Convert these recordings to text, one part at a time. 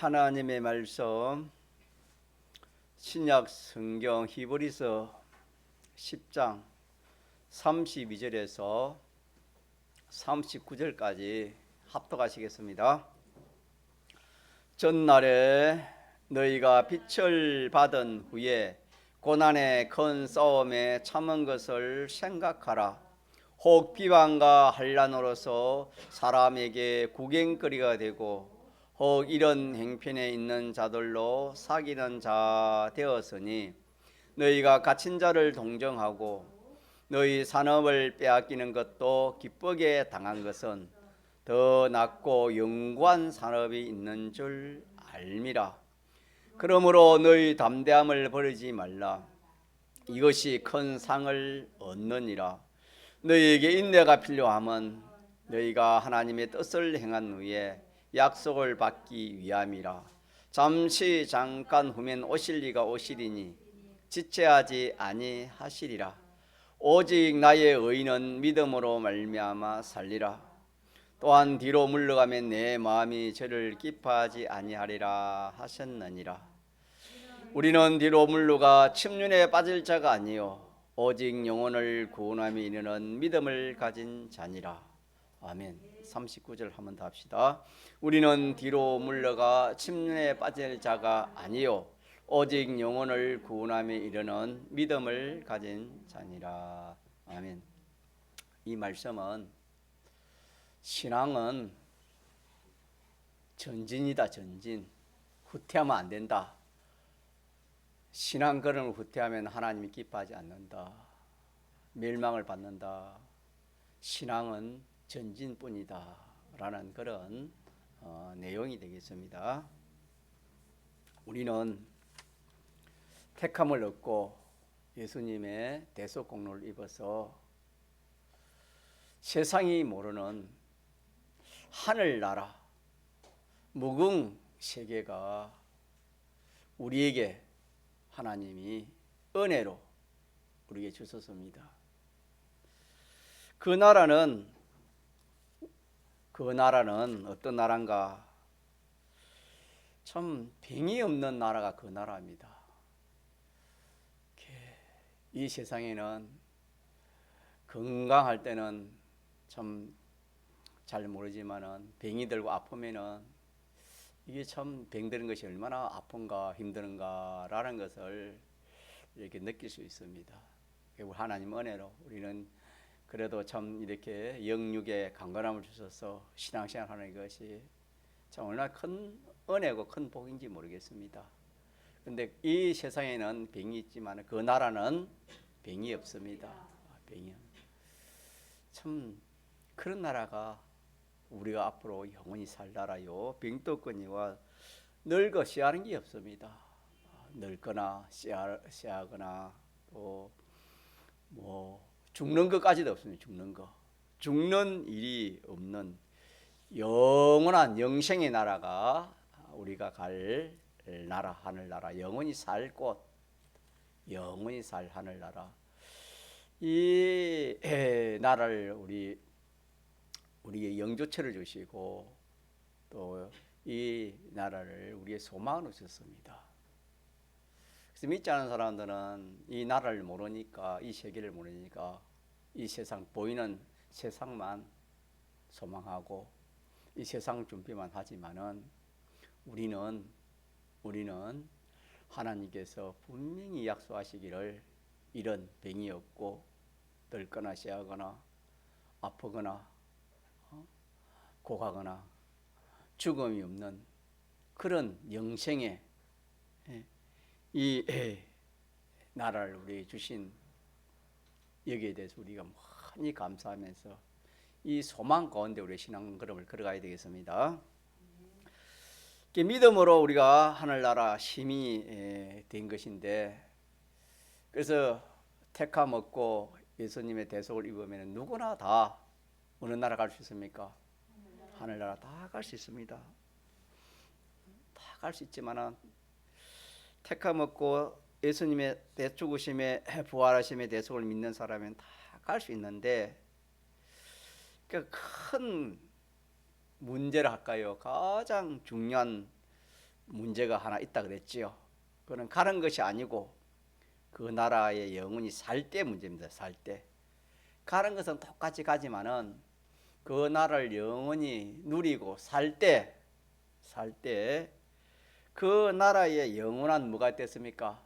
하나님의 말씀 신약 성경 히브리서 10장 32절에서 39절까지 합독하시겠습니다. 전날에 너희가 빛을 받은 후에 고난의 큰 싸움에 참은 것을 생각하라. 혹 비방과 환난으로서 사람에게 구경거리가 되고 혹 이런 행편에 있는 자들로 사귀는 자 되었으니 너희가 갇힌 자를 동정하고 너희 산업을 빼앗기는 것도 기쁘게 당한 것은 더 낫고 영구한 산업이 있는 줄 알미라. 그러므로 너희 담대함을 버리지 말라. 이것이 큰 상을 얻느니라. 너희에게 인내가 필요함은 너희가 하나님의 뜻을 행한 후에 약속을 받기 위함이라. 잠깐 후면 오실 이가 오시리니 지체하지 아니하시리라. 오직 나의 의인은 믿음으로 말미암아 살리라. 또한 뒤로 물러가면 내 마음이 저를 기뻐하지 아니하리라 하셨느니라. 우리는 뒤로 물러가 침륜에 빠질 자가 아니요 오직 영혼을 구원함에 이르는 믿음을 가진 자니라. 아멘. 39절 한번 더 합시다. 우리는 뒤로 물러가 침륜에 빠질 자가 아니요 오직 영혼을 구원함에 이르는 믿음을 가진 자니라. 아멘. 이 말씀은 신앙은 전진이다. 전진. 후퇴하면 안 된다. 신앙 걸음을 후퇴하면 하나님이 기뻐하지 않는다. 멸망을 받는다. 신앙은 전진뿐이다 라는 그런 내용이 되겠습니다. 우리는 택함을 얻고 예수님의 대속 공로를 입어서 세상이 모르는 하늘나라 무궁 세계가 우리에게 하나님이 은혜로 우리에게 주셨습니다. 그 나라는 어떤 나라인가? 참 병이 없는 나라가 그 나라입니다. 이 세상에는 건강할 때는 참 잘 모르지만은 병이 들고 아프면은 이게 참 병드는 것이 얼마나 아픈가 힘드는가라는 것을 이렇게 느낄 수 있습니다. 하나님 은혜로 우리는 그래도 참 이렇게 영육에 강건함을 주셔서 신앙생활 하는 것이 참 얼마나 큰 은혜고 큰 복인지 모르겠습니다. 그런데 이 세상에는 병이 있지만 그 나라는 병이 없습니다. 병이 참 그런 나라가 우리가 앞으로 영원히 살 나라요. 병도 없거니와 늙어 씨하는 게 없습니다. 늙거나 씨하거나 또 뭐 죽는 것까지도 없습니다. 죽는 일이 없는 영원한 영생의 나라가 우리가 갈 나라, 하늘나라, 영원히 살 곳, 영원히 살 하늘나라. 이 나라를 우리의 영조체를 주시고 또 이 나라를 우리의 소망으로 주셨습니다. 그래서 믿지 않은 사람들은 이 나라를 모르니까, 이 세계를 모르니까 이 세상 보이는 세상만 소망하고 이 세상 준비만 하지만은 우리는 하나님께서 분명히 약속하시기를 이런 병이 없고 늙거나 씨하거나 아프거나 고가거나 죽음이 없는 그런 영생의 이 나라를 우리에게 주신 여기에 대해서 우리가 많이 감사하면서 이 소망 가운데 우리의 신앙 걸음을 걸어가야 되겠습니다. 믿음으로 우리가 하늘나라 시민이 된 것인데, 그래서 택함 얻고 예수님의 대속을 입으면 누구나 다 어느 나라 갈 수 있습니까? 하늘나라 다 갈 수 있습니다. 다 갈 수 있지만은 택함 얻고 예수님의 죽으심에 부활하심의 대속을 믿는 사람은 다 갈 수 있는데, 큰 문제를 할까요? 가장 중요한 문제가 하나 있다 그랬지요. 그는 가는 것이 아니고 그 나라에 영원히 살 때 문제입니다. 살 때. 가는 것은 똑같이 가지만은 그 나라를 영원히 누리고 살 때 그 나라의 영원한 뭐가 됐습니까?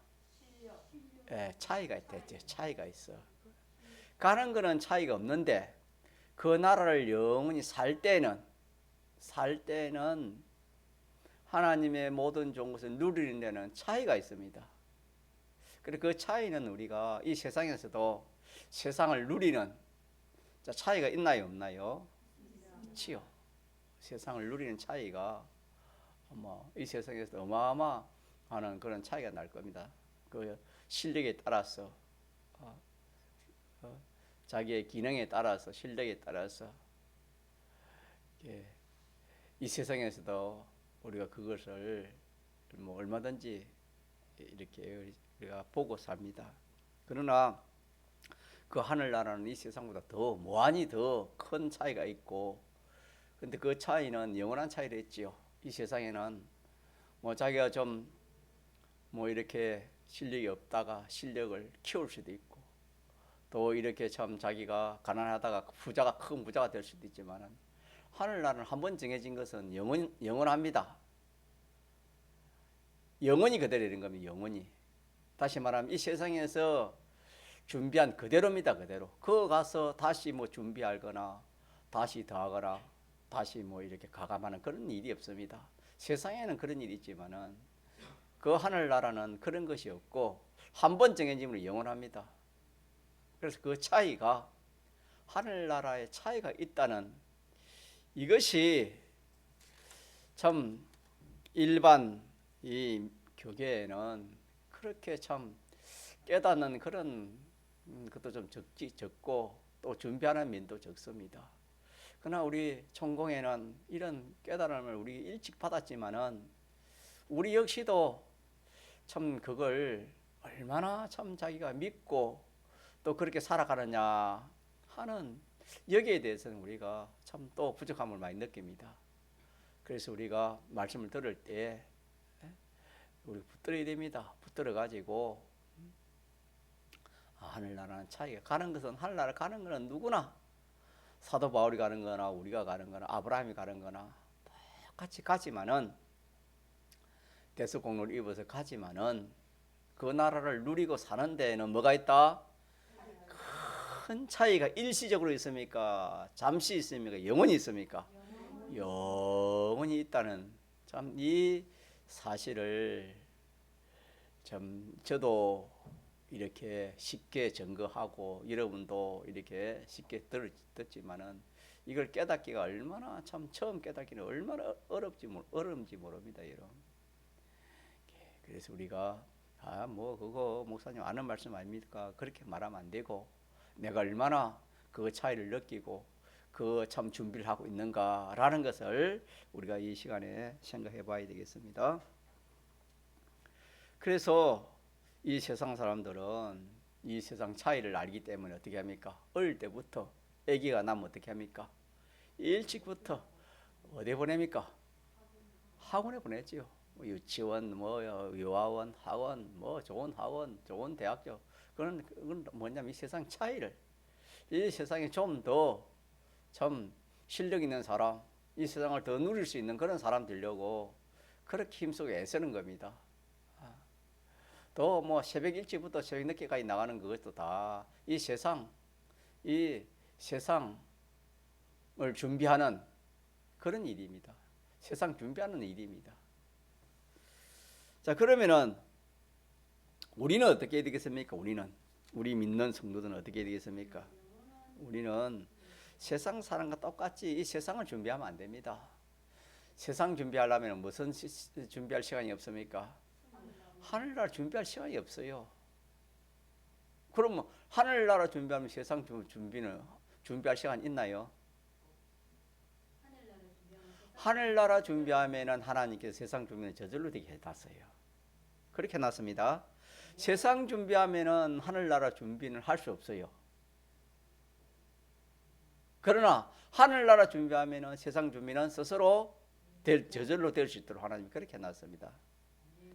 예, 차이가 있댔죠. 차이가 있어. 가는 거는 차이가 없는데 그 나라를 영원히 살 때는 하나님의 모든 좋은 것을 누리는 데는 차이가 있습니다. 그래서 그 차이는 우리가 이 세상에서도 세상을 누리는 차이가 있나요, 없나요? 있지요. 세상을 누리는 차이가 이 세상에서 어마어마한 그런 차이가 날 겁니다. 그 실력에 따라서 자기의 기능에 따라서 실력에 따라서 이 세상에서도 우리가 그것을 얼마든지 이렇게 우리가 보고 삽니다. 그러나 그 하늘나라는 이 세상보다 더 무한히 더 큰 차이가 있고, 근데 그 차이는 영원한 차이를 했지요. 이 세상에는 자기가 좀 이렇게 실력이 없다가 실력을 키울 수도 있고, 또 이렇게 참 자기가 가난하다가 큰 부자가 될 수도 있지만은 하늘나라는 한번 정해진 것은 영원합니다. 영원히 그대로 이런 겁니다. 영원히. 다시 말하면 이 세상에서 준비한 그대로입니다. 그대로. 그거 가서 다시 준비하거나 다시 더하거나 다시 이렇게 가감하는 그런 일이 없습니다. 세상에는 그런 일이 있지만은 그 하늘나라는 그런 것이 없고 한번 정해지면 영원합니다. 그래서 그 차이가, 하늘나라의 차이가 있다는 이것이 참 일반 이 교계에는 그렇게 참 깨닫는 그런 것도 좀 적고 또 준비하는 면도 적습니다. 그러나 우리 천공에는 이런 깨달음을 우리 일찍 받았지만은 우리 역시도 참 그걸 얼마나 참 자기가 믿고 또 그렇게 살아가느냐 하는 여기에 대해서는 우리가 참 또 부족함을 많이 느낍니다. 그래서 우리가 말씀을 들을 때 우리 붙들어야 됩니다. 붙들어 가지고 하늘나라는 차이가, 가는 것은 하늘나라 가는 것은 누구나 사도 바울이 가는 거나 우리가 가는 거나 아브라함이 가는 거나 똑같이 가지만은 대속공로를 입어서 가지만은 그 나라를 누리고 사는 데에는 뭐가 있다? 큰 차이가 일시적으로 있습니까? 잠시 있습니까? 영원히 있습니까? 영원히 있다는 참 이 사실을 참 저도 이렇게 쉽게 증거하고 여러분도 이렇게 쉽게 듣지만은 이걸 깨닫기가 얼마나 참 처음 깨닫기는 얼마나 어려운지 모릅니다, 여러분. 그래서 우리가 그거 목사님 아는 말씀 아닙니까? 그렇게 말하면 안 되고 내가 얼마나 그 차이를 느끼고 그 참 준비를 하고 있는가라는 것을 우리가 이 시간에 생각해 봐야 되겠습니다. 그래서 이 세상 사람들은 이 세상 차이를 알기 때문에 어떻게 합니까? 어릴 때부터 아기가 나면 어떻게 합니까? 일찍부터 어디 보냅니까? 학원에 보냈지요. 유치원, 유아원, 학원, 좋은 학원, 좋은 대학교. 그건 뭐냐면 이 세상 차이를, 이 세상에 좀 더 참 실력 있는 사람, 이 세상을 더 누릴 수 있는 그런 사람 되려고 그렇게 힘쓰고 애쓰는 겁니다. 또 새벽 일찍부터 새벽 늦게까지 나가는 그것도 다 이 세상을 준비하는 그런 일입니다. 세상 준비하는 일입니다. 자, 그러면은 우리는 어떻게 해야 되겠습니까? 우리 믿는 성도들은 어떻게 해야 되겠습니까? 우리는 세상 사람과 똑같이 이 세상을 준비하면 안 됩니다. 세상 준비하려면 무슨 준비할 시간이 없습니까? 하늘나라 준비할 시간이 없어요. 그럼 하늘나라 준비하면 세상 준비할 시간 있나요? 하늘나라 준비하면은 하나님께서 세상 준비는 저절로 되게 해놨어요. 그렇게 해놨습니다. 세상 준비하면은 하늘나라 준비는 할 수 없어요. 그러나 하늘나라 준비하면은 세상 준비는 스스로 저절로 될 수 있도록 하나님이 그렇게 해놨습니다.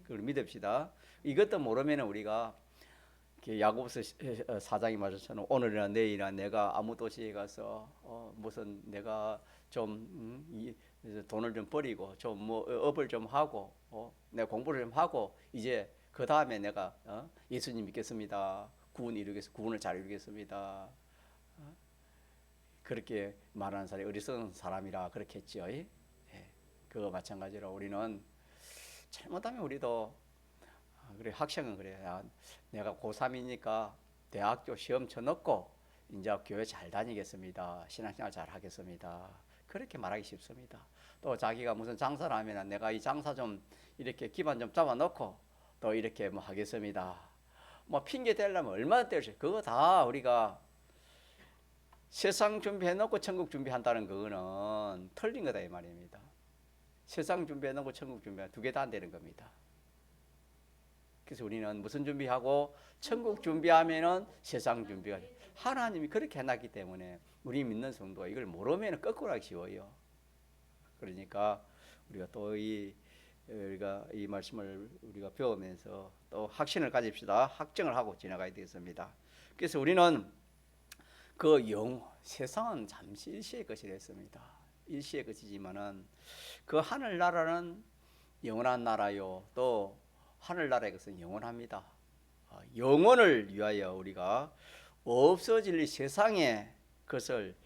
그걸 믿읍시다. 이것도 모르면 우리가 야고보서 4장이 말씀처럼 오늘이나 내일이나 내가 아무 도시에 가서 무슨 내가 좀 돈을 좀 버리고 좀 뭐 업을 좀 하고 내가 공부를 좀 하고 이제 그 다음에 내가 예수님 믿겠습니다. 구원을 잘 이루겠습니다. 그렇게 말하는 사람이 어리석은 사람이라 그렇게 했죠. 예? 그거 마찬가지로 우리는 잘못하면 우리도 그래 학생은 그래. 내가 고3이니까 대학교 시험 쳐놓고 이제 교회 잘 다니겠습니다. 신앙생활 잘 하겠습니다. 그렇게 말하기 쉽습니다. 또 자기가 무슨 장사를 하면 내가 이 장사 좀 이렇게 기반 좀 잡아놓고 또 이렇게 뭐 하겠습니다. 뭐 핑계 대려면 얼마나 뗄 수 있어요. 그거 다 우리가 세상 준비해놓고 천국 준비한다는 그거는 틀린 거다 이 말입니다. 세상 준비해놓고 천국 준비하면 두 개 다 안 되는 겁니다. 그래서 우리는 무슨 준비하고 천국 준비하면은 세상 준비가 하나님이 그렇게 해놨기 때문에 우리 믿는 성도가 이걸 모르면 거꾸로 하기 쉬워요. 그러니까 우리가 또 우리가 이 말씀을 우리가 배우면서 또 확신을 가집시다. 확정을 하고 지나가야 되겠습니다. 그래서 우리는 그 세상은 잠시 일시의 것이라 했습니다. 일시의 것이지만은 그 하늘나라는 영원한 나라요. 또 하늘나라의 것은 영원합니다. 영원을 위하여 우리가 없어질 이 세상의 것을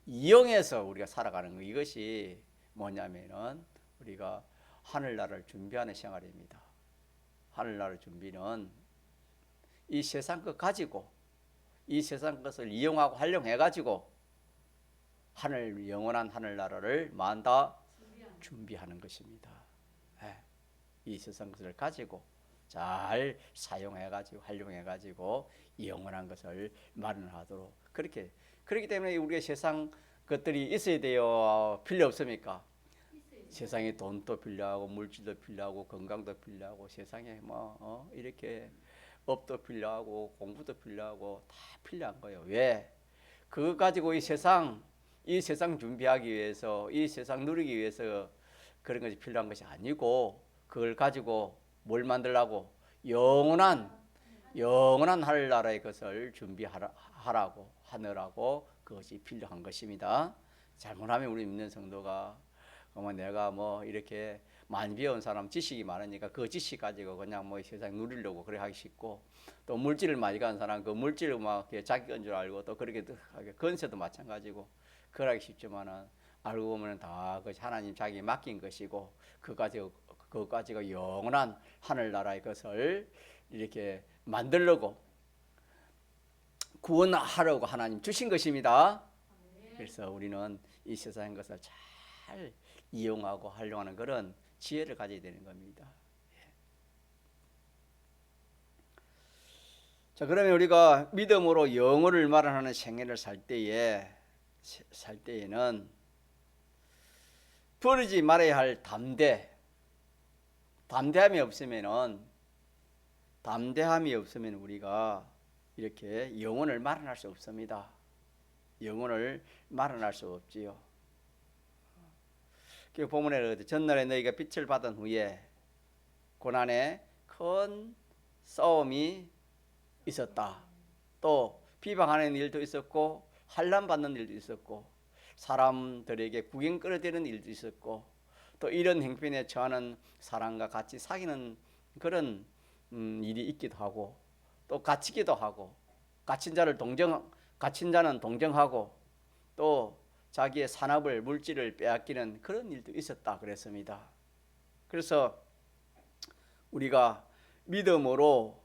이용해서 우리가 살아가는 것, 이것이 뭐냐면은 우리가 하늘나라를 준비하는 생활입니다. 하늘나라를 준비는 이 세상 것 가지고 이 세상 것을 이용하고 활용해 가지고 영원한 하늘나라를 만다 준비하는 것입니다. 이 세상 것을 가지고 잘 사용해 가지고 활용해 가지고 영원한 것을 마련하도록 그렇기 때문에 우리가 세상 것들이 있어야 돼요. 필요 없습니까? 세상에 돈도 필요하고 물질도 필요하고 건강도 필요하고 세상에 이렇게 업도 필요하고 공부도 필요하고 다 필요한 거예요. 왜? 그거 가지고 이 세상 준비하기 위해서 이 세상 누리기 위해서 그런 것이 필요한 것이 아니고 그걸 가지고 뭘 만들라고? 영원한 하늘나라의 것을 준비하라고 하느라고 그것이 필요한 것입니다. 잘못하면 우리 믿는 성도가 내가 이렇게 많이 배운 사람 지식이 많으니까 그 지식 가지고 그냥 세상 누리려고 그래 하기 쉽고 또 물질을 많이 가는 사람 그 물질을 막 자기 건 줄 알고 또 그렇게 하게 건세도 마찬가지고 그러기 쉽지만은 알고 보면 다 그것이 하나님 자기 맡긴 것이고 그거 가지고 영원한 하늘나라의 것을 이렇게 만들려고 구원하려고 하나님 주신 것입니다. 그래서 우리는 이 세상의 것을 잘 이용하고 활용하는 그런 지혜를 가져야 되는 겁니다. 자, 그러면 우리가 믿음으로 영혼을 마련하는 생애를 살 때에는 버리지 말아야 할 담대함이 없으면 우리가 이렇게 영혼을 마련할 수 없습니다. 영혼을 마련할 수 없지요. 그 본문에 전날에 너희가 빛을 받은 후에 고난에 큰 싸움이 있었다. 또 비방하는 일도 있었고 환난 받는 일도 있었고 사람들에게 구경 끌어대는 일도 있었고 또 이런 형편에 처하는 사람과 같이 사귀는 그런 일이 있기도 하고 또 갇히기도 하고 갇힌 자는 동정하고 또 자기의 산업을 물질을 빼앗기는 그런 일도 있었다 그랬습니다. 그래서 우리가 믿음으로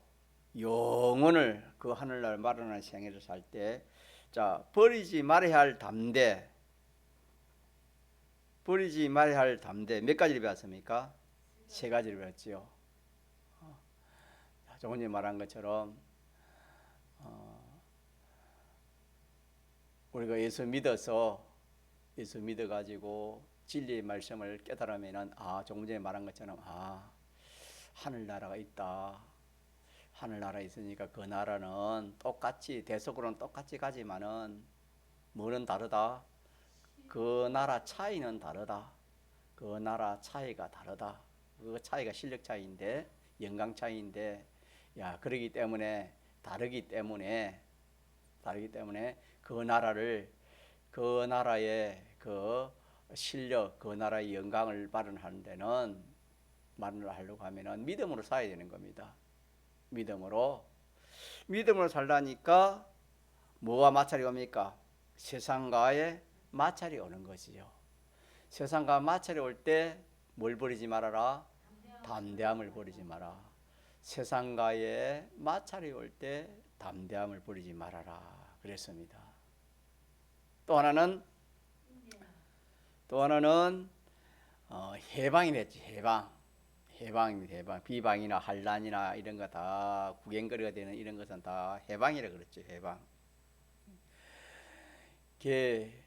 영혼을 그 하늘날 마련하는 생애를 살 때 버리지 말아야 할 담대 몇 가지를 배웠습니까? 세 가지를 배웠지요. 조금 전에 말한 것처럼 우리가 예수 믿어가지고 진리의 말씀을 깨달으면은 조금 전에 말한 것처럼 하늘나라가 있다. 하늘나라에 있으니까 그 나라는 똑같이 대속으로는 똑같이 가지만은 뭐는 다르다. 그 나라 차이는 다르다. 그 그 나라 차이가 다르다. 그 차이가 실력 차이인데 영광 차이인데 야 그러기 때문에 다르기 때문에 그 나라를 그 나라의 그 실력 그 나라의 영광을 발현하는 데는 말을 하려고 하면은 믿음으로 살아야 되는 겁니다. 믿음으로 살라니까 뭐가 마찰이 옵니까? 세상과의 마찰이 오는 것이죠. 세상과 마찰이 올 때 뭘 버리지 말아라? 담대함을 버리지 마라. 세상과의 마찰이 올 때 담대함을 버리지 말아라 그랬습니다. 또 하나는 해방이랬지. 해방 비방이나 환란이나 이런 거 다 구경거리가 되는 이런 것은 다 해방이라 그랬죠. 해방.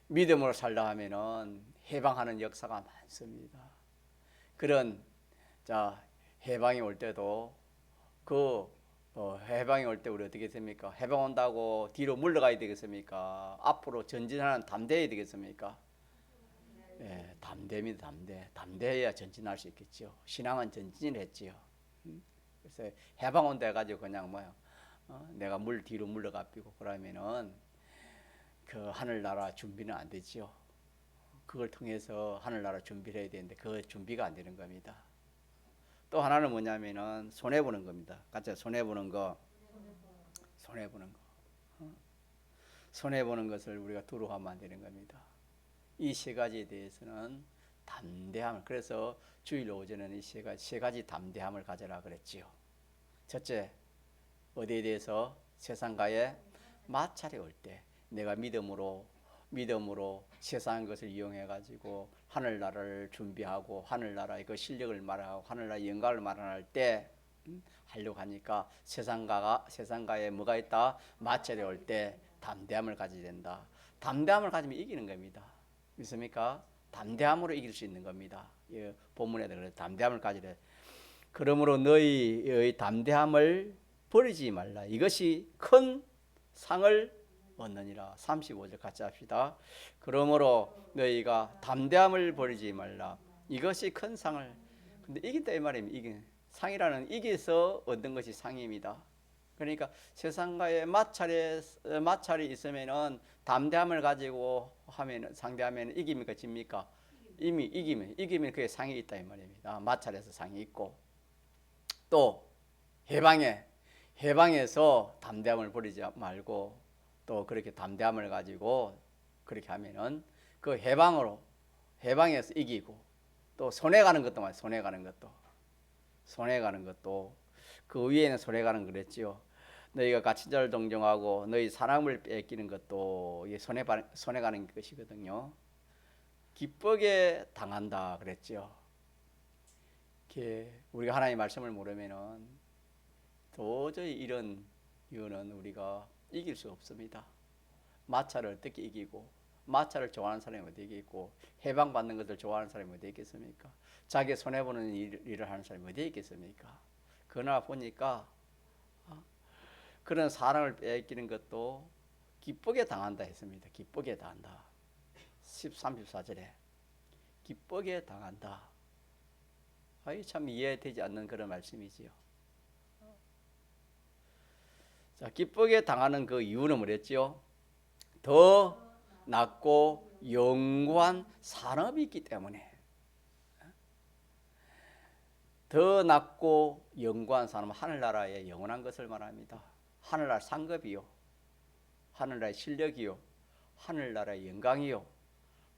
믿음으로 살다 하면은 해방하는 역사가 많습니다. 그런 해방이 올 때도 해방이 올 때 우리 어떻게 됩니까? 해방 온다고 뒤로 물러가야 되겠습니까? 앞으로 전진하는 담대해야 되겠습니까? 예, 담대입니다. 담대해야 전진할 수 있겠죠. 신앙은 전진을 했지요. 그래서 해방 온다 해가지고 그냥 내가 뒤로 물러가고 그러면은 그 하늘나라 준비는 안 되지요. 그걸 통해서 하늘나라 준비를 해야 되는데 그 준비가 안 되는 겁니다. 또 하나는 뭐냐면은 손해보는 겁니다. 같이 손해보는 거. 손해보는 것을 우리가 두려워하면 안 되는 겁니다. 이 세 가지에 대해서는 담대함을, 그래서 주일 오전에는 이 세 가지 담대함을 가져라 그랬지요. 첫째, 어디에 대해서? 세상과의 마찰이 올 때 내가 믿음으로 세상의 것을 이용해 가지고 하늘나라를 준비하고 하늘나라의 그 실력을 말하고 하늘나라의 영광을 말할 때 하려고 하니까 세상과의 뭐가 있다? 마찰이 올 때 담대함을 가져야 된다. 담대함을 가지면 이기는 겁니다. 믿습니까? 담대함으로 이길 수 있는 겁니다. 본문에도 그래서 담대함을 가지래. 그러므로 너희의 담대함을 버리지 말라. 이것이 큰 상을 얻느니라. 35절 같이 합시다. 그러므로 너희가 담대함을 버리지 말라. 이것이 큰 상을. 근데 이긴다 이 말입니다. 상이라는 이겨서 얻는 것이 상입니다. 그러니까 세상과의 마찰이 있으면은 담대함을 가지고 상대하면 이깁니까 집니까? 이미 이기면 그게 상이 있다 이 말입니다. 마찰에서 상이 있고 또 해방에서 담대함을 버리지 말고 또 그렇게 담대함을 가지고 그렇게 하면은 그 해방에서 이기고 또 손해가는 것도 그 위에는 손해가는 그랬지요. 너희가 가친자를 동정하고 너희 사랑을 뺏기는 것도 이게 손해가는 것이거든요. 기쁘게 당한다 그랬죠. 우리가 하나님의 말씀을 모르면은 도저히 이런 이유는 우리가 이길 수 없습니다. 마찰을 어떻게 이기고 마찰을 좋아하는 사람이 어디 있겠고 해방받는 것을 좋아하는 사람이 어디 있겠습니까? 자기 손해보는 일을 하는 사람이 어디 있겠습니까? 그러나 보니까 그런 사랑을 빼앗기는 것도 기쁘게 당한다 했습니다. 기쁘게 당한다. 34절에 기쁘게 당한다. 참 이해되지 않는 그런 말씀이지요. 자, 기쁘게 당하는 그 이유는 뭐랬지요? 더 낮고 영구한 산업이 있기 때문에. 더 낮고 영구한 산업은 하늘나라의 영원한 것을 말합니다. 하늘나라 상급이요, 하늘나라의 실력이요, 하늘나라의 영광이요,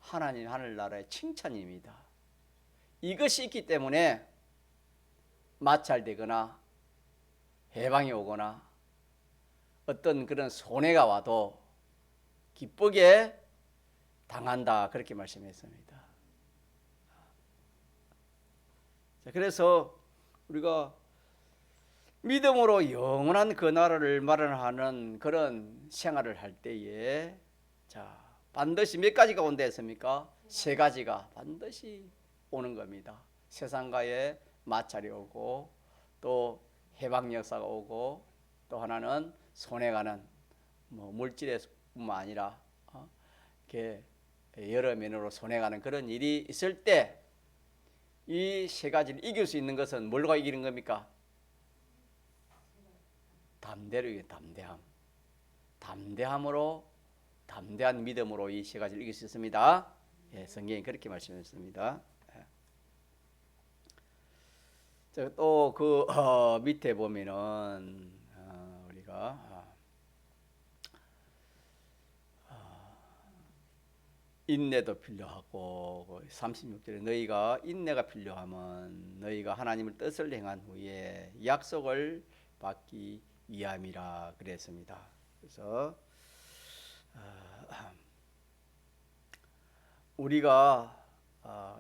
하늘나라의 칭찬입니다. 이것이 있기 때문에 마찰되거나 해방이 오거나 어떤 그런 손해가 와도 기쁘게 당한다 그렇게 말씀했습니다. 자, 그래서 우리가 믿음으로 영원한 그 나라를 마련하는 그런 생활을 할 때에 반드시 몇 가지가 온다 했습니까? 세 가지가 반드시 오는 겁니다. 세상과의 마찰이 오고 또 해방 역사가 오고 또 하나는 손해가는 물질뿐만 아니라 여러 면으로 손해가는 그런 일이 있을 때 이 세 가지를 이길 수 있는 것은 뭘로 이기는 겁니까? 담대로 이겨. 담대함으로, 담대한 믿음으로 이 세 가지를 이길 수 있습니다. 예, 성경이 그렇게 말씀했습니다. 또 그 밑에 보면은 우리가 인내도 필요하고 36절에 너희가 인내가 필요하면 너희가 하나님의 뜻을 행한 후에 약속을 받기 위함이라 그랬습니다. 그래서 우리가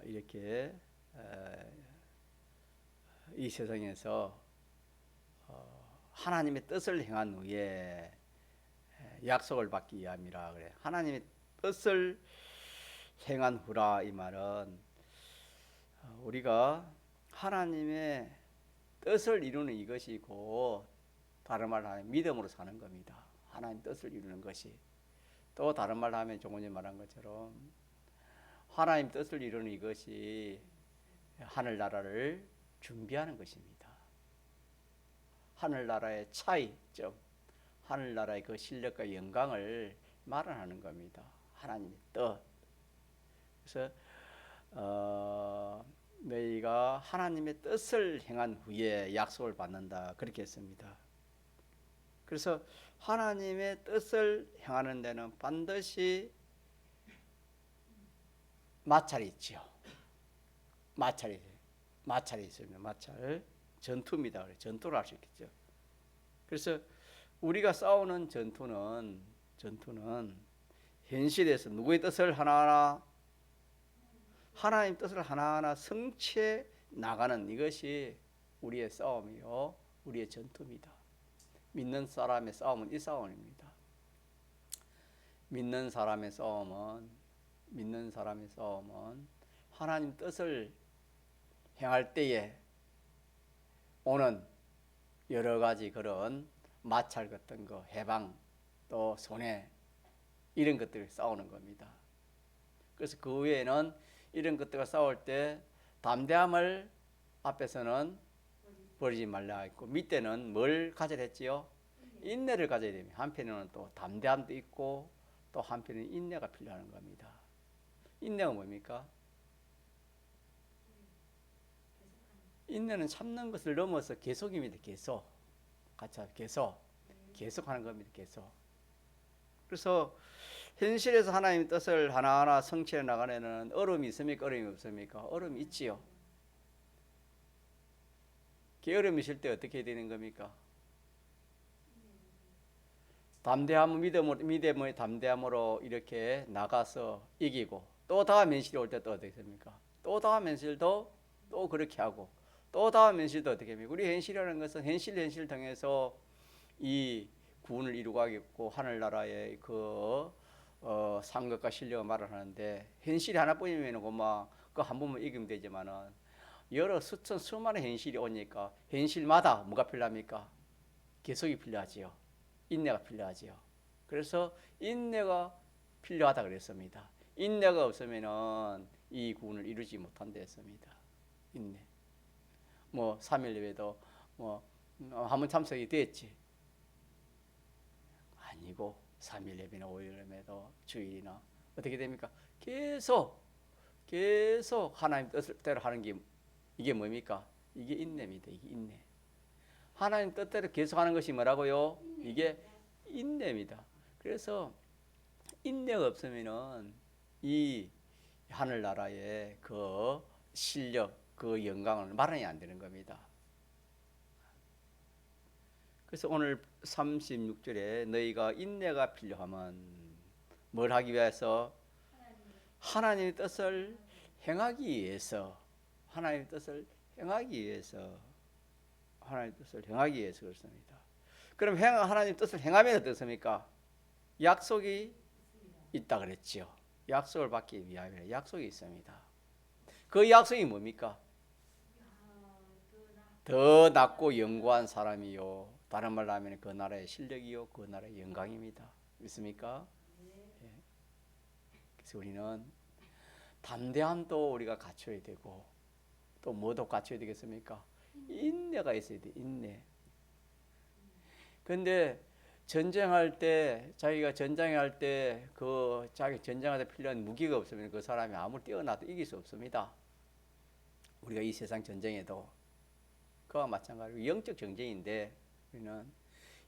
이렇게 이 세상에서 하나님의 뜻을 행한 후에 약속을 받기 위함이라 그래. 하나님의 뜻을 행한 후라 이 말은 우리가 하나님의 뜻을 이루는 이것이고, 다른 말로 하면 믿음으로 사는 겁니다. 하나님 뜻을 이루는 것이. 또 다른 말로 하면 조금 전에 말한 것처럼 하나님 뜻을 이루는 이것이 하늘나라를 준비하는 것입니다. 하늘나라의 차이점, 하늘나라의 그 실력과 영광을 말하는 겁니다. 하나님의 뜻. 그래서 너희가 하나님의 뜻을 행한 후에 약속을 받는다 그렇게 했습니다. 그래서 하나님의 뜻을 행하는 데는 반드시 마찰이 있지요. 마찰이 있습니다. 마찰. 전투입니다. 전투를 할 수 있겠죠. 그래서 우리가 싸우는 전투는 현실에서 누구의 뜻을 하나하나, 하나님 뜻을 하나하나 성취해 나가는 이것이 우리의 싸움이요, 우리의 전투입니다. 믿는 사람의 싸움은 이 싸움입니다. 믿는 사람의 싸움은 하나님 뜻을 행할 때에 오는 여러 가지 그런 마찰 같은 거, 해방, 또 손해, 이런 것들을 싸우는 겁니다. 그래서 그 외에는 이런 것들과 싸울 때 담대함을 앞에서는 버리지 말라 했고, 밑에는 뭘 가져야 했지요? 인내를 가져야 됩니다. 한편에는 또 담대함도 있고 또 한편에는 인내가 필요한 겁니다. 인내가 뭡니까? 인내는 참는 것을 넘어서 계속입니다. 계속하는 겁니다. 계속. 그래서 현실에서 하나님의 뜻을 하나하나 성취해 나가는 데는 어려움이 있습니까? 어려움이 없습니까? 어려움이 있지요. 어려움이 있을 때 어떻게 되는 겁니까? 믿음의 담대함으로 이렇게 나가서 이기고, 또 다음 현실이 올 때 또 어떻게 됩니까? 또 다음 현실도 또 그렇게 하고, 또 다음 현실도 어떻게 합니까? 우리 현실이라는 것은 현실을 통해서 이 구원을 이루고 하겠고, 하늘나라의 그 상급과 실력을 말을 하는데, 현실이 하나뿐이면 그 한 번만 이기면 되지만은 여러 수많은 현실이 오니까 현실마다 뭐가 필요합니까? 계속이 필요하지요. 인내가 필요하지요. 그래서 인내가 필요하다 그랬습니다. 인내가 없으면은 이 구원을 이루지 못한다 했습니다. 인내. 3일 예배도 한번 참석이 됐지. 아니고 3일 예배나 5일 예배도 주일이나 어떻게 됩니까? 계속 하나님 뜻대로 하는 게 이게 뭡니까? 이게 인내입니다. 이게 인내. 하나님 뜻대로 계속하는 것이 뭐라고요? 이게 인내입니다. 그래서 인내가 없으면은 이 하늘나라의 그 실력, 그 영광을 말하면 안 되는 겁니다. 그래서 오늘 36절에 너희가 인내가 필요하면 뭘 하기 위해서? 하나님의 뜻을 행하기 위해서, 하나님의 뜻을 행하기 위해서 그렇습니다. 그럼 하나님 뜻을 행하면 어떻습니까? 약속이 있다 그랬죠. 약속을 받기 위하여 약속이 있습니다. 그 약속이 뭡니까? 더 낫고 영구한 사람이요, 다른 말로 하면 그 나라의 실력이요, 그 나라의 영광입니다. 믿습니까? 예. 그래서 우리는 담대함도 우리가 갖춰야 되고, 또 뭐도 갖춰야 되겠습니까? 인내가 있어야 돼. 인내. 근데 전쟁할 때 자기가 전쟁할 때 그 자기 전쟁할 때 필요한 무기가 없으면 그 사람이 아무리 뛰어나도 이길 수 없습니다. 우리가 이 세상 전쟁에도 그와 마찬가지로 영적 전쟁인데 우리는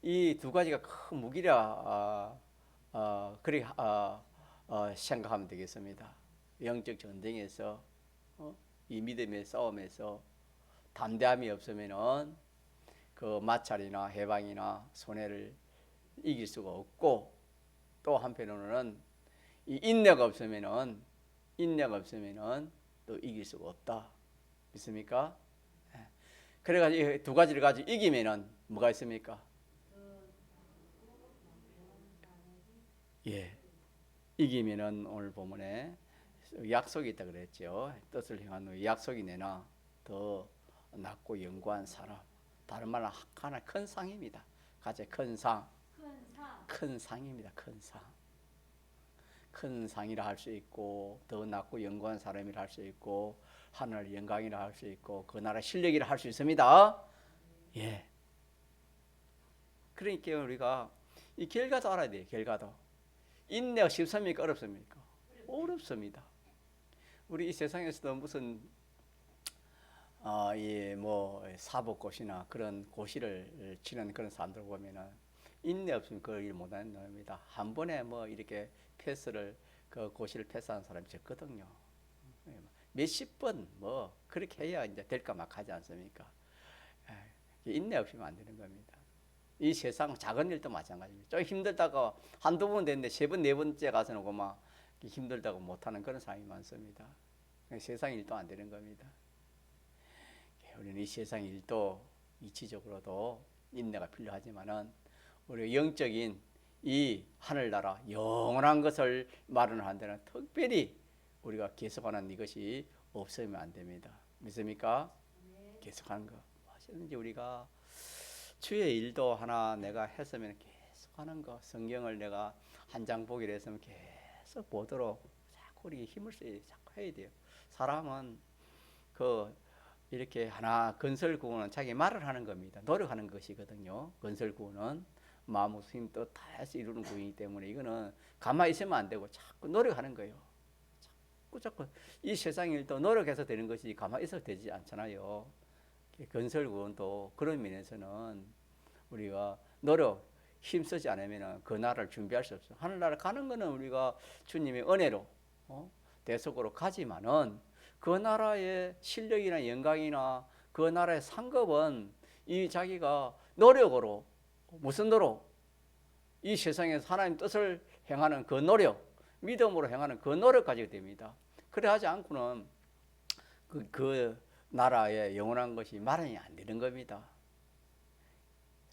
이 두 가지가 큰 무기라 그렇게 생각하면 되겠습니다. 영적 전쟁에서 이 믿음의 싸움에서 담대함이 없으면은 그 마찰이나 해방이나 손해를 이길 수가 없고, 또 한편으로는 이 인내가 없으면은 또 이길 수가 없다. 믿습니까? 그래가지고 두 가지를 가지고 이기면은 뭐가 있습니까? 예, 이기면은 오늘 본문에 약속이 있다 그랬죠. 뜻을 행한 후 약속이 내나 더 낮고 영구한 사람. 다른 말은 하나 큰 상입니다. 가장 큰 상. 큰 상입니다. 큰 상. 큰 상이라 할 수 있고, 더 낮고 영광한 사람이라 할 수 있고, 하늘 영광이라 할 수 있고, 그 나라 실력이라 할 수 있습니다. 예. 그러니까 우리가 이 결과도 알아야 돼요. 결과도. 인내가 쉽습니까? 어렵습니까? 어렵습니다. 우리 이 세상에서도 무슨 뭐 사법고시나 그런 고시를 치는 그런 사람들 보면은 인내 없으면 그 일 못하는 놈입니다. 한 번에 뭐 이렇게 패스를 그 고시를 패스하는 사람이 적거든요. 몇십 번 뭐 그렇게 해야 이제 될까 막 하지 않습니까? 인내 없으면 안 되는 겁니다. 이 세상 작은 일도 마찬가지입니다. 좀 힘들다가 한두 번 됐는데 세 번, 네 번째 가서는 막 힘들다고 못하는 그런 상황이 많습니다. 세상 일도 안 되는 겁니다. 우리는 이 세상 일도 이치적으로도 인내가 필요하지만은 우리 영적인 이 하늘나라 영원한 것을 말은 한 데는 특별히 우리가 계속하는 이것이 없으면 안 됩니다. 믿습니까? 계속하는 거. 무엇이든지 우리가 주의 일도 하나 내가 했으면 계속하는 거. 성경을 내가 한 장 보기로 했으면 계속 보도록 자꾸 우리 힘을 써야 돼요. 자꾸 해야 돼요. 사람은 이렇게 하나 건설구는 자기 말을 하는 겁니다. 노력하는 것이거든요. 건설구는 마음, 힘, 뜻 다 해서 이루는 구이기 때문에 이거는 가만히 있으면 안 되고 자꾸 노력하는 거예요. 자꾸 이 세상 일도 노력해서 되는 것이 가만히 있어도 되지 않잖아요. 건설구도 그런 면에서는 우리가 노력, 힘쓰지 않으면 그 나라를 준비할 수 없어요. 하늘나라 가는 거는 우리가 주님의 은혜로 대속으로 가지만은 그 나라의 실력이나 영광이나 그 나라의 상급은 이 자기가 노력으로, 무슨 노력? 이 세상에서 하나님 뜻을 행하는 그 노력, 믿음으로 행하는 그 노력 가지게 됩니다. 그래 하지 않고는 그 나라의 영원한 것이 마련이 안 되는 겁니다.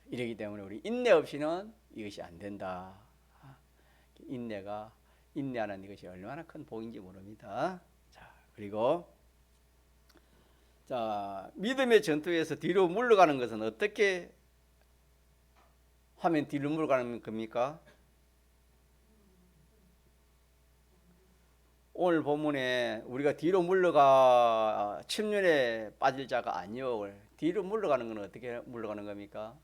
이러기 때문에 우리 인내 없이는 이것이 안 된다. 인내하는 이것이 얼마나 큰 복인지 모릅니다. 자, 그리고 믿음의 전투에서 뒤로 물러가는 것은 어떻게 하면 뒤로 물러가는 겁니까? 오늘 본문에 우리가 뒤로 물러가 침륜에 빠질 자가 아니요. 뒤로 물러가는 건 어떻게 물러가는 겁니까?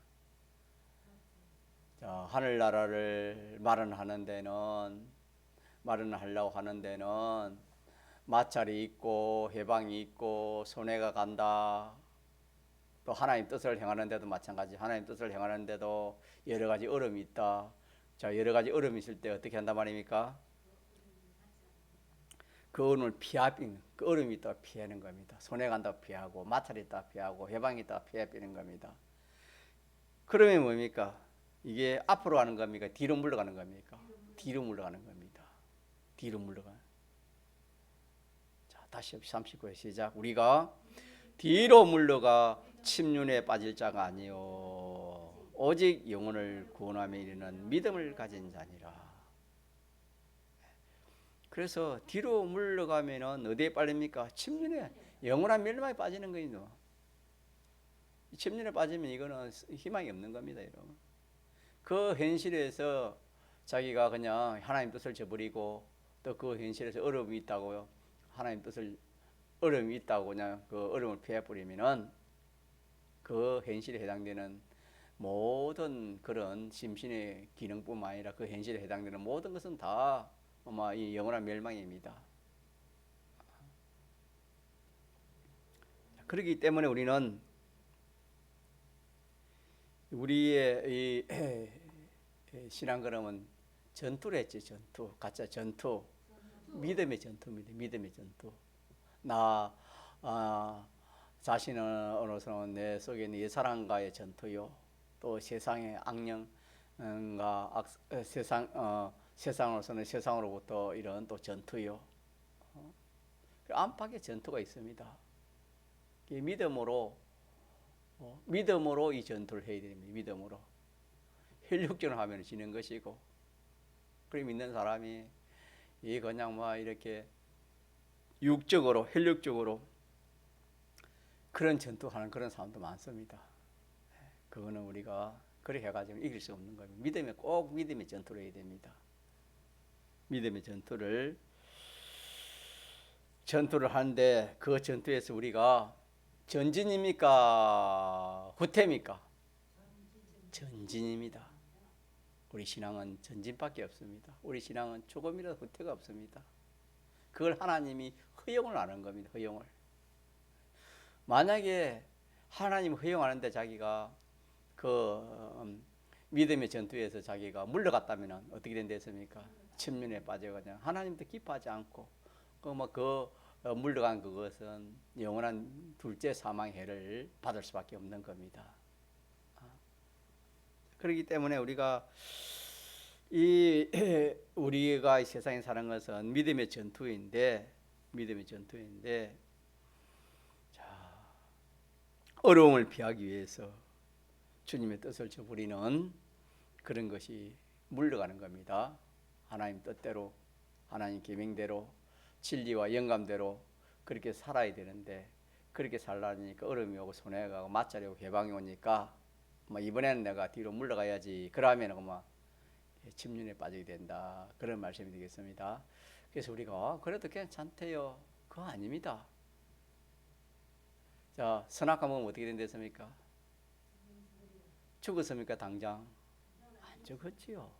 자, 하늘나라를 마련하려고 하는 데는 마찰이 있고 해방이 있고 손해가 간다. 또 하나님 뜻을 행하는 데도 마찬가지. 하나님 뜻을 행하는 데도 여러 가지 어려움이 있다. 자, 여러 가지 어려움이 있을 때 어떻게 한단 말입니까? 그 어려움이 있다고 피하는 겁니다. 손해 간다고 피하고 마찰이 있다고 피하고 해방이 있다고 피하는 겁니다. 그러면 뭡니까? 이게 앞으로 가는 겁니까? 뒤로 물러가는 겁니까? 뒤로 물러가는 겁니다. 뒤로 물러가는. 자, 다시 39회 시작. 우리가 뒤로 물러가 침륜에 빠질 자가 아니요 오직 영혼을 구원함에 이르는 믿음을 가진 자니라. 그래서 뒤로 물러가면은 어디에 빠집니까? 침륜에, 영원한 멸망에 빠지는 거예요. 침륜에 빠지면 이거는 희망이 없는 겁니다, 여러분. 그 현실에서 자기가 그냥 하나님 뜻을 저버리고 또 그 현실에서 어려움이 있다고요. 하나님 뜻을 어려움이 있다고 그냥 그 어려움을 피해버리면은 그 현실에 해당되는 모든 그런 심신의 기능뿐만 아니라 그 현실에 해당되는 모든 것은 다 아마 이 영원한 멸망입니다. 그렇기 때문에 우리는 우리의 이 신앙그러면 전투를 했지. 전투, 가짜 전투, 믿음의 전투입니다. 믿음의 전투. 나 자신으로서는 내 속에 있는 옛사람과의 전투요. 또 세상의 악령과 세상으로서는 세상으로부터 이런 또 전투요. 안팎의 전투가 있습니다. 믿음으로 이 전투를 해야 됩니다. 믿음으로. 혈육적으로 하면 지는 것이고, 그럼 믿는 사람이 이 그냥 뭐 이렇게 육적으로 혈육적으로 그런 전투하는 그런 사람도 많습니다. 그거는 우리가 그렇게 해가지고 이길 수 없는 거예요. 꼭 믿음의 전투를 해야 됩니다. 믿음의 전투를 하는데 그 전투에서 우리가 전진입니까? 후퇴입니까? 전진입니다. 우리 신앙은 전진밖에 없습니다. 우리 신앙은 조금이라도 후퇴가 없습니다. 그걸 하나님이 허용을 하는 겁니다. 허용을. 만약에 하나님 허용하는데 자기가 그 믿음의 전투에서 자기가 물러갔다면 어떻게 된댔습니까? 침륜에 빠져가지고 하나님도 기뻐하지 않고 그 물러간 그것은 영원한 둘째 사망해를 받을 수밖에 없는 겁니다. 그렇기 때문에 우리가 우리가 이 세상에 사는 것은 믿음의 전투인데 자, 어려움을 피하기 위해서 주님의 뜻을 저버리는 그런 것이 물러가는 겁니다. 하나님 뜻대로, 하나님 계명대로, 진리와 영감대로 그렇게 살아야 되는데 그렇게 살라니까 어려움이 오고 손해가 가고 맞자리 오고 해방이 오니까 이번에는 내가 뒤로 물러가야지. 그러면 침륜에 빠지게 된다. 그런 말씀이 되겠습니다. 그래서 우리가 그래도 괜찮대요. 그거 아닙니다. 자, 선악과 먹으면 어떻게 된댔습니까? 죽었습니까? 당장? 안 죽었지요.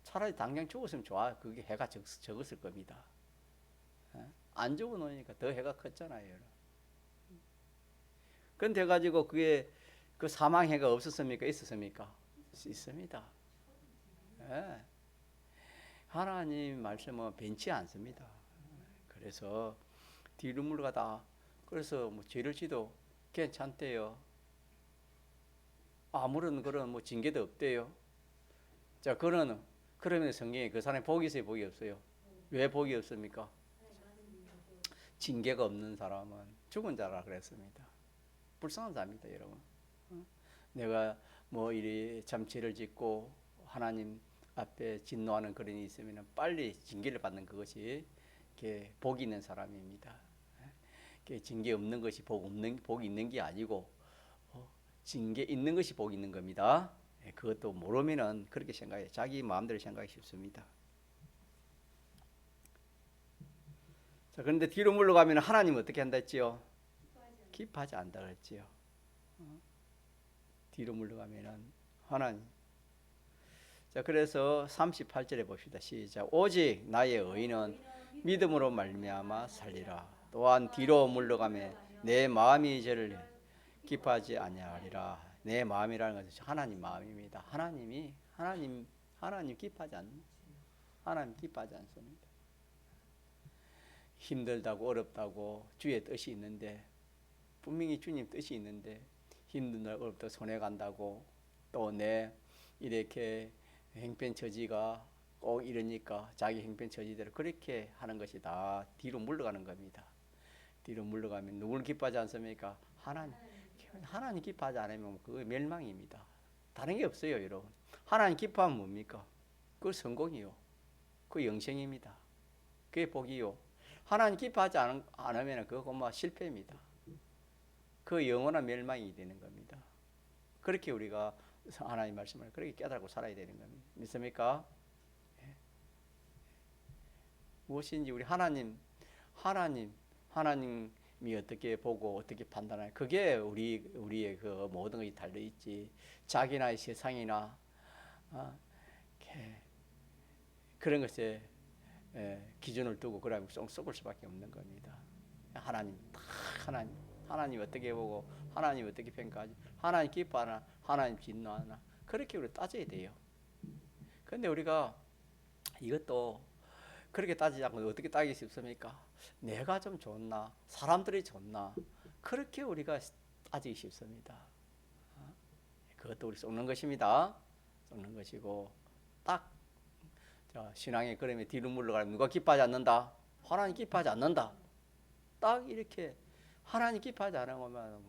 차라리 당장 죽었으면 좋아. 그게 해가 적었을 겁니다. 안 죽어놓으니까 더 해가 컸잖아요. 그런데 가지고 그게 그 사망해가 없었습니까? 있었습니까? 있습니다. 네. 하나님 말씀은 변치 않습니다. 그래서 뒤로 물러가다. 그래서 죄를 지도 괜찮대요. 아무런 그런 징계도 없대요. 자, 그러면 성경에 그 사람이 복이 있어요, 복이 없어요? 왜 복이 없습니까? 징계가 없는 사람은 죽은 자라 그랬습니다. 불쌍한 사람입니다, 여러분. 내가 이리 참 죄를 짓고 하나님 앞에 진노하는 그런 일이 있으면 빨리 징계를 받는 그것이 복이 있는 사람입니다. 징계 없는 것이 복이 있는 게 아니고 징계 있는 것이 복이 있는 겁니다. 그것도 모르면은 그렇게 생각해. 자기 마음대로 생각하기 쉽습니다. 자, 그런데 뒤로 물러가면 하나님은 어떻게 한다 했지요? 기뻐하지 않는다 그랬지요. 뒤로 물러가면은 하나님. 자, 그래서 38절에 봅시다. 시작. 오직 나의 의인은 믿음으로 말미암아 살리라. 또한 뒤로 물러가면 내 마음이 저를 기뻐하지 아니하리라. 내 마음이라는 것은 하나님 마음입니다. 하나님 기뻐하지 않습니다. 하나님 기뻐하지 않습니다. 힘들다고 어렵다고 주의 뜻이 있는데 분명히 주님 뜻이 있는데 힘들다 어렵다 손해 간다고 또 내 이렇게 행편처지가 꼭 이러니까 자기 행편처지대로 그렇게 하는 것이 다 뒤로 물러가는 겁니다. 뒤로 물러가면 누구를 기뻐하지 않습니까? 하나님 기뻐하지 않으면 그거 멸망입니다. 다른 게 없어요, 여러분. 하나님 기뻐하면 뭡니까? 그 성공이요. 그 영생입니다. 그게 복이요. 하나님 기뻐하지 않으면 그거 실패입니다. 그 영원한 멸망이 되는 겁니다. 그렇게 우리가 하나님 말씀을 그렇게 깨달고 살아야 되는 겁니다. 믿습니까? 무엇인지 우리 하나님 하나님이 어떻게 보고 어떻게 판단하냐. 그게 우리의 그 모든 것이 달려 있지. 자기나 세상이나 이렇게 그런 것에 기준을 두고 그러면 썩을 수밖에 없는 겁니다. 하나님 딱 하나님 어떻게 보고 하나님 어떻게 평가하지? 하나님 기뻐하나? 하나님 진노하나? 그렇게 우리 따져야 돼요. 그런데 우리가 이것도 그렇게 따지지 않고 어떻게 따질 수 있습니까? 내가 좀 좋나? 사람들이 좋나? 그렇게 우리가 따지기 쉽습니다. 그것도 우리 썩는 것입니다. 썩는 것이고 딱 신앙의 걸음에 뒤로 물러가면 누가 기뻐하지 않는다? 하나님 기뻐하지 않는다. 딱 이렇게 하나님 기뻐하지 않으면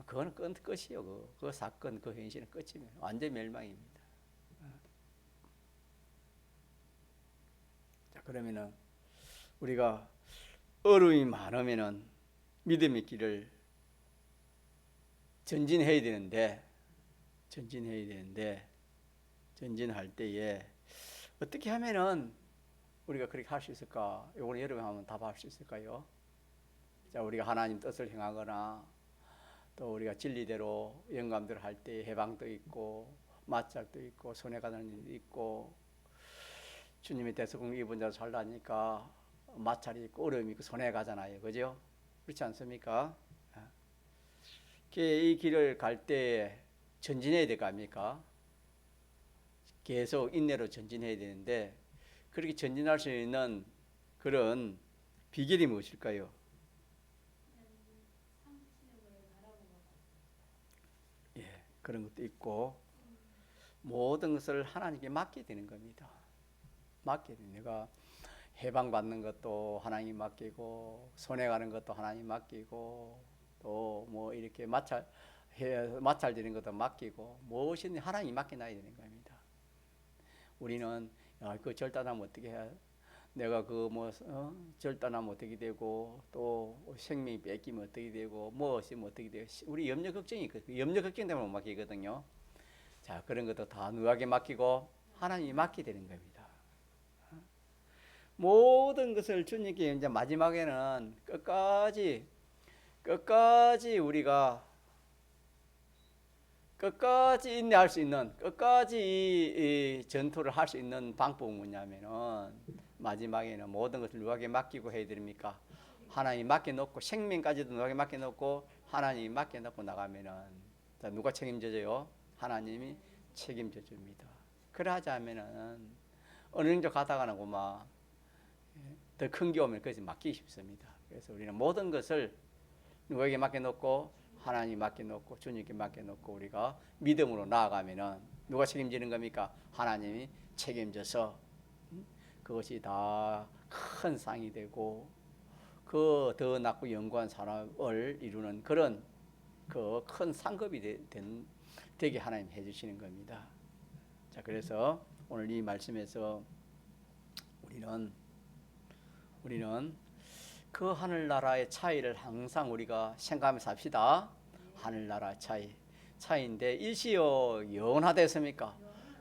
그건 끝이요. 그 사건, 그 현실은 끝이면 완전 멸망입니다. 자, 그러면은 우리가 어려움이 많으면은 믿음의 길을 전진해야 되는데 전진할 때에 어떻게 하면은 우리가 그렇게 할 수 있을까? 이번에 여러분 한번 답할 수 있을까요? 자, 우리가 하나님 뜻을 행하거나 또 우리가 진리대로 영감대로 할 때 해방도 있고 마찰도 있고 손해 가는 일도 있고 주님의 대속공 입은 자로 살라니까 마찰이 있고 어려움이 있고 손해 가잖아요. 그죠? 그렇지 않습니까? 이 길을 갈 때 전진해야 될 거 아닙니까? 계속 인내로 전진해야 되는데 그렇게 전진할 수 있는 그런 비결이 무엇일까요? 그런 것도 있고 모든 것을 하나님께 맡게 되는 겁니다. 맡게 되는 내가 해방받는 것도 하나님 맡기고 손해가는 것도 하나님 맡기고 또 뭐 이렇게 마찰되는 것도 맡기고 무엇이든 하나님 맡겨놔야 되는 겁니다. 우리는 그 절단하면 어떻게 해? 내가 절단하면 어떻게 되고 또 생명이 뺏기면 어떻게 되고 무엇이면 어떻게 되고 우리 염려 걱정이 있거든요. 염려 걱정 때문에 못 맡기거든요. 자, 그런 것도 다 누구에게 맡기고 하나님이 맡게 되는 겁니다. 모든 것을 주님께 이제 마지막에는 끝까지 우리가 끝까지 인내할 수 있는 끝까지 이 전투를 할 수 있는 방법은 뭐냐면은 마지막에는 모든 것을 누구에게 맡기고 해야 됩니까? 하나님 맡겨놓고 생명까지도 누구에게 맡겨놓고 하나님 맡겨놓고 나가면은 자, 누가 책임져줘요? 하나님이 책임져 줍니다. 그러하지 않으면은 어느 정도 가다가는 고마 더 큰 게 오면 그것이 맡기기 쉽습니다. 그래서 우리는 모든 것을 누구에게 맡겨놓고 하나님 맡겨놓고 주님께 맡겨놓고 우리가 믿음으로 나아가면은 누가 책임지는 겁니까? 하나님이 책임져서 그것이 다 큰 상이 되고 그 더 낮고 영광한 사람을 이루는 그런 그 큰 상급이 되게 하나님 해주시는 겁니다. 자, 그래서 오늘 이 말씀에서 우리는 그 하늘나라의 차이를 항상 우리가 생각하면서 삽시다. 하늘나라 차이인데 일시요 영원하겠습니까?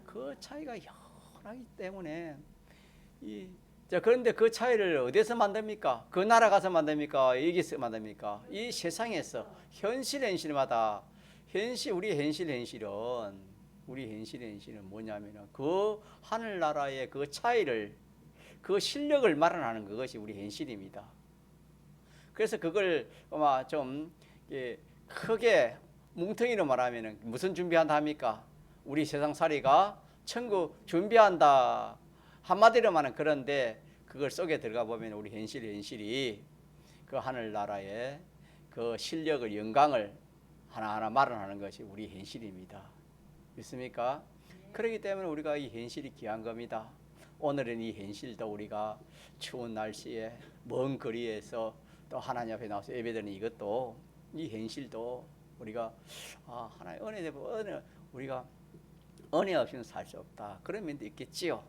그 차이가 영원하기 때문에 그런데 그 차이를 어디서 만듭니까? 그 나라 가서 만듭니까? 여기서 만듭니까? 이 세상에서 현실마다 우리 현실은 뭐냐면은 그 하늘나라의 그 차이를 그 실력을 말하는 그것이 우리 현실입니다. 그래서 그걸 아마 좀 크게 뭉텅이로 말하면은 무슨 준비한다 합니까? 우리 세상살이가 천국 준비한다 한마디로 말하는 그런데 그걸 속에 들어가 보면 우리 현실이 그 하늘나라의 그 실력을 영광을 하나하나 말하는 것이 우리 현실입니다. 믿습니까? 그렇기 때문에 우리가 이 현실이 귀한 겁니다. 오늘은 이 현실도 우리가 추운 날씨에 먼 거리에서 또 하나님 앞에 나와서 예배드리는 이것도 이 현실도 우리가 하나님 우리가 은혜 없이는 살 수 없다. 그런 면도 있겠지요.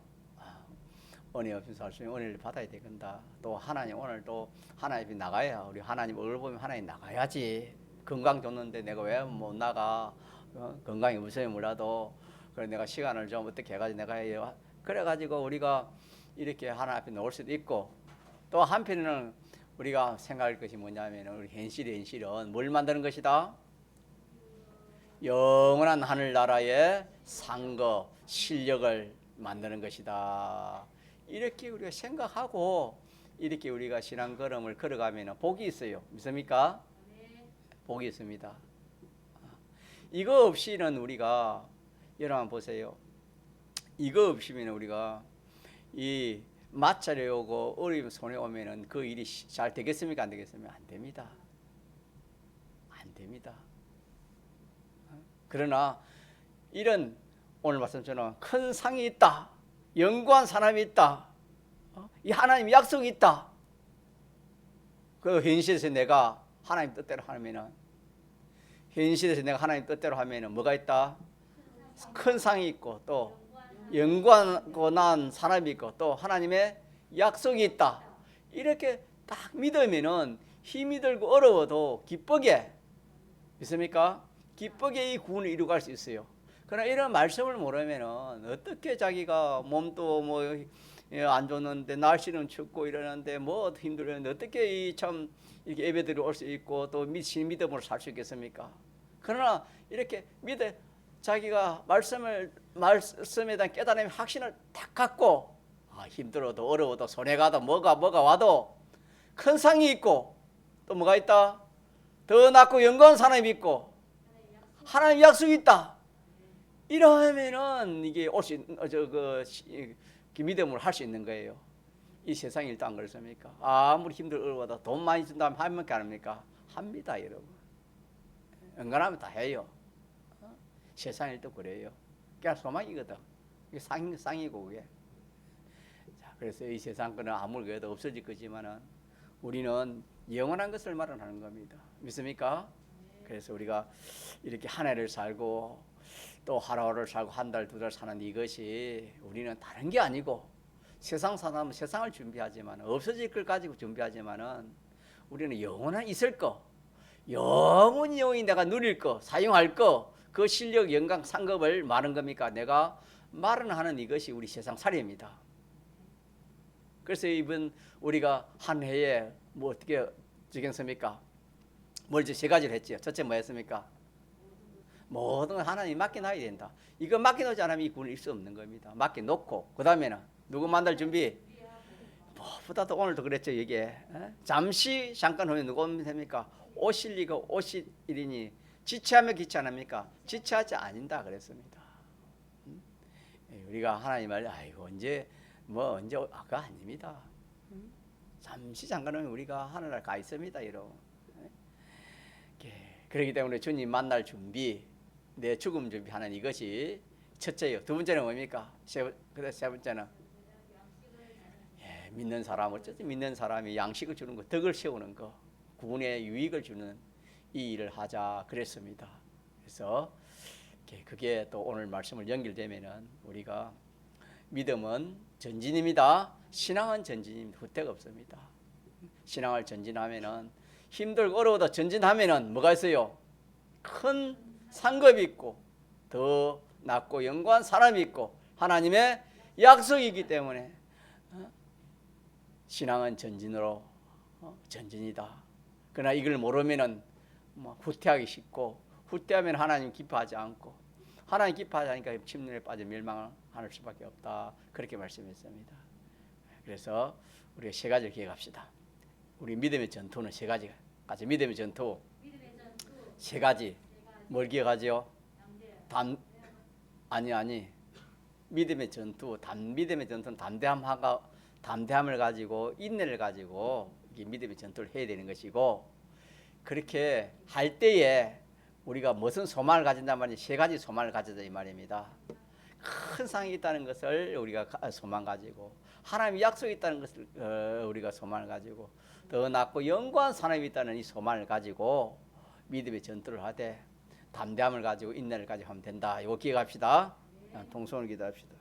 은혜 없이는 살 수 있는 은혜를 받아야 되겠다. 또 하나님 오늘도 하나님 앞에 나가야 우리 하나님 얼굴 보면 하나님 나가야지. 건강 줬는데 내가 왜 못 나가? 건강이 무서워 몰라도 그래 내가 시간을 좀 어떻게 해가지고 내가 해요. 그래가지고 우리가 이렇게 하나님 앞에 나올 수도 있고 또 한편에는 우리가 생각할 것이 뭐냐면 우리 현실은 뭘 만드는 것이다? 영원한 하늘나라의 상거 실력을 만드는 것이다. 이렇게 우리가 생각하고 이렇게 우리가 신앙 걸음을 걸어가면 복이 있어요. 믿습니까? 복이 있습니다. 이거 없이는 우리가 여러분 보세요. 이거 없이면 우리가 이 마찰이 오고 어려움 손에 오면은 그 일이 잘 되겠습니까? 안 되겠습니까? 안 됩니다. 안 됩니다. 그러나 이런 오늘 말씀처럼 큰 상이 있다. 영구한 사람이 있다. 이 하나님 약속이 있다. 그 현실에서 내가 하나님 뜻대로 하면은 현실에서 내가 하나님 뜻대로 하면은 뭐가 있다? 큰 상이 있고 또 영원한 사람이 있고 또 하나님의 약속이 있다. 이렇게 딱 믿으면은 힘이 들고 어려워도 기쁘게 믿습니까? 기쁘게 이 구원을 이루어갈 수 있어요. 그러나 이런 말씀을 모르면은 어떻게 자기가 몸도 뭐 안 좋는데 날씨는 춥고 이러는데 뭐 힘들었는데 어떻게 이 참 이렇게 예배드리러 올 수 있고 또 믿음으로 살 수 있겠습니까? 그러나 이렇게 자기가 말씀에 대한 깨달음의 확신을 딱 갖고 힘들어도 어려워도 손해 가도 뭐가 와도 큰 상이 있고 또 뭐가 있다? 더 낫고 영광한 사람이 있고 하나님 약속이 있다. 이러면은 이게 올 수 믿음으로 할 수 있는 거예요. 이 세상이 일도 안 그렇습니까? 아무리 어려워도 돈 많이 준다면 하면 안 합니까? 합니다, 여러분. 은근하면 다 해요. 세상 일도 그래요. 그냥 소망이거든. 이게 쌍이고 그게. 자, 그래서 이 세상 거는 아무리 그래도 없어질 거지만은 우리는 영원한 것을 말하는 겁니다. 믿습니까? 그래서 우리가 이렇게 한 해를 살고 또 하루하루를 살고 한 달, 두 달 사는 이것이 우리는 다른 게 아니고 세상 사람은 세상을 준비하지만 없어질 걸 가지고 준비하지만은 우리는 영원한 있을 거, 영원히 내가 누릴 거, 사용할 거, 그 실력, 영광, 상급을 말한 겁니까? 내가 말은 하는 이것이 우리 세상 살이입니다. 그래서 이번 우리가 한 해에 뭐 어떻게 적용습니까? 뭘 이제 세 가지를 했지요. 첫째 뭐였습니까? 모든 걸 하나님 맡겨놔야 된다. 이거 맡겨놓지 않으면 이 구원을 이룰 수 없는 겁니다. 맡겨놓고 그 다음에는 누구 만날 준비? 무엇보다도 오늘도 그랬죠. 이게 잠깐 후에 누구 오면 됩니까? 오실 리가 오시리니 지체하면 귀찮습니까? 지체하지 않는다 그랬습니다. 우리가 하나님을 언제 그거 아닙니다. 잠시 잠깐 후에 우리가 하늘나라 가 있습니다, 여러분. 그렇기 때문에 주님 만날 준비, 내 죽음 준비하는 이것이 첫째예요. 두 번째는 뭡니까? 세 번째는 믿는 사람, 어쨌든 믿는 사람이 양식을 주는 거, 덕을 세우는 거, 구원의 유익을 주는 이 일을 하자 그랬습니다. 그래서 그게 또 오늘 말씀을 연결되면은 우리가 믿음은 전진입니다. 신앙은 전진입니다. 후퇴가 없습니다. 신앙을 전진하면은 힘들고 어려워도 전진하면은 뭐가 있어요? 큰 상급이 있고 더 낫고 영광한 사람이 있고 하나님의 약속이기 때문에 신앙은 전진으로 전진이다. 그러나 이걸 모르면은 후퇴하기 쉽고 후퇴하면 하나님 기뻐하지 않고 하나님 기뻐하지 않으니까 침륜에 빠져 멸망을 할 수밖에 없다. 그렇게 말씀했습니다. 그래서 우리가 세 가지를 기억합시다. 우리 믿음의 전투는 세 가지가 같이 믿음의 전투 세 가지 뭘 기억하죠? 믿음의 전투 믿음의 전투는 담대함을 가지고 인내를 가지고 믿음의 전투를 해야 되는 것이고 그렇게 할 때에 우리가 무슨 소망을 가진단 말이에요? 세 가지 소망을 가지자 이 말입니다. 큰 상이 있다는 것을 우리가 소망 가지고 하나님의 약속이 있다는 것을 우리가 소망을 가지고 더 낫고 영광한 사람이 있다는 이 소망을 가지고 믿음의 전투를 하되 담대함을 가지고 인내를 가지고 하면 된다. 이거 기억합시다. 동성을 기도합시다.